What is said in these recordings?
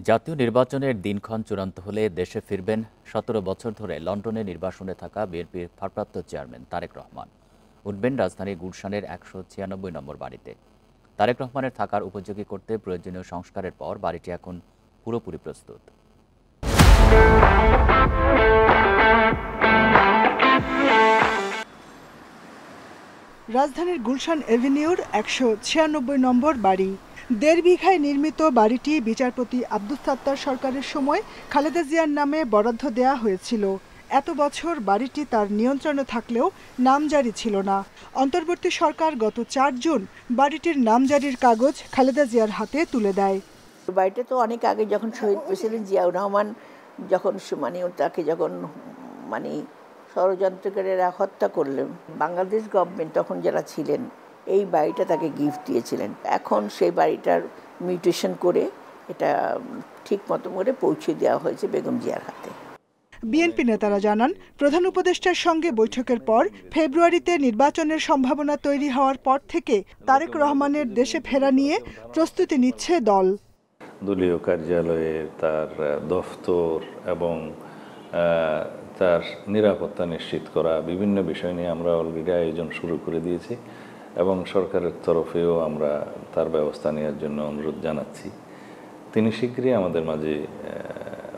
জাতীয় নির্বাচনের দিনক্ষণ চূড়ান্ত হলে দেশে ফিরবেন ১৭ বছর ধরে লন্ডনে নির্বাসনে থাকা বিএনপির ভারপ্রাপ্ত চেয়ারম্যান তারেক রহমান। উঠবেন রাজধানীর গুলশানের ১৯৬ নম্বর বাড়িতে। তারেক রহমানের থাকার উপযোগী করতে প্রয়োজনীয় সংস্কারের পর বাড়িটি এখন পুরোপুরি প্রস্তুত। রাজধানীর গুলশান এভিনিউর ১৯৬ নম্বর বাড়ি। ১.৫ বিঘায় নির্মিত বাড়িটি বিচারপতি আব্দুস সাত্তার সরকারের সময় খালেদা জিয়ার নামে বরাদ্দ দেয়া হয়েছিল। এত বছর বাড়িটি তার নিয়ন্ত্রণে থাকলেও নামজারি ছিল না। অন্তর্বর্তী সরকার গত ৪ জুন বাড়িটির নামজারির কাগজ খালেদা জিয়ার হাতে তুলে দেয়। বাড়িটা তো অনেক আগে যখন শহীদ প্রেসিডেন্ট জিয়াউর রহমান যখন তাকে যখন ষড়যন্ত্রকারীরা হত্যা করলেন, বাংলাদেশ গভর্নমেন্ট তখন যারা ছিলেন এই বাড়িটা তাকে গিফট দিয়েছিলেন। এখন সেই বাড়িটার মিউটেশন করে এটা ঠিক মতো করে পৌঁছে দেওয়া হয়েছে বেগম জিয়ার হাতে। বিএনপি নেতারা জানান, প্রধান উপদেষ্টার সঙ্গে বৈঠকের পর ফেব্রুয়ারিতে নির্বাচনের সম্ভাবনা তৈরি হওয়ার পর থেকে তারেক রহমানের দেশে ফেরা নিয়ে প্রস্তুতি নিচ্ছে দল। দলীয় কার্যালয়ে তার দফতর এবং তার নিরাপত্তা নিশ্চিত করা বিভিন্ন বিষয় নিয়ে আমরা অলরেডি আয়োজন শুরু করে দিয়েছি এবং সরকারের তরফেও আমরা তার ব্যবস্থা নেওয়ার জন্য অনুরোধ জানাচ্ছি। তিনি শীঘ্রই আমাদের মাঝে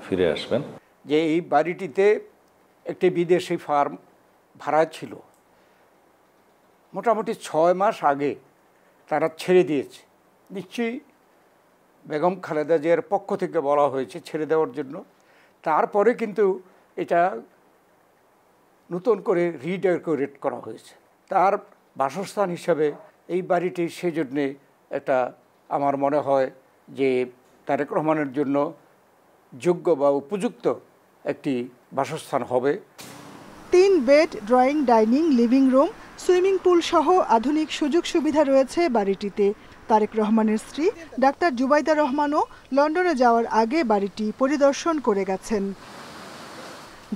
ফিরে আসবেন। যে এই বাড়িটিতে একটি বিদেশি ফার্ম ভাড়া ছিল, মোটামুটি ৬ মাস আগে তারা ছেড়ে দিয়েছে। নিশ্চয়ই বেগম খালেদা জিয়ার পক্ষ থেকে বলা হয়েছে ছেড়ে দেওয়ার জন্য। তারপরে কিন্তু এটা নতুন করে রিডেকোরেট করা হয়েছে। তার বাসস্থান হিসাবে এই বাড়িটি সেজন্যে একটা আমার মনে হয় যে তারেক রহমানের জন্য যোগ্য বা উপযুক্ত একটি বাসস্থান হবে। ৩ bed, drawing, dining, living room, swimming pool সহ আধুনিক সুযোগ সুবিধা রয়েছে বাড়িটিতে। তারেক রহমানের স্ত্রী ডাক্তার জুবাইদা রহমানও লন্ডনে যাওয়ার আগে বাড়িটি পরিদর্শন করে গেছেন।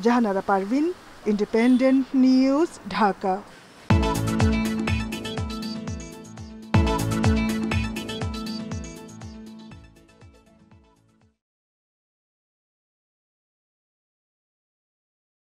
Jahanara Parvin, independent news, Dhaka.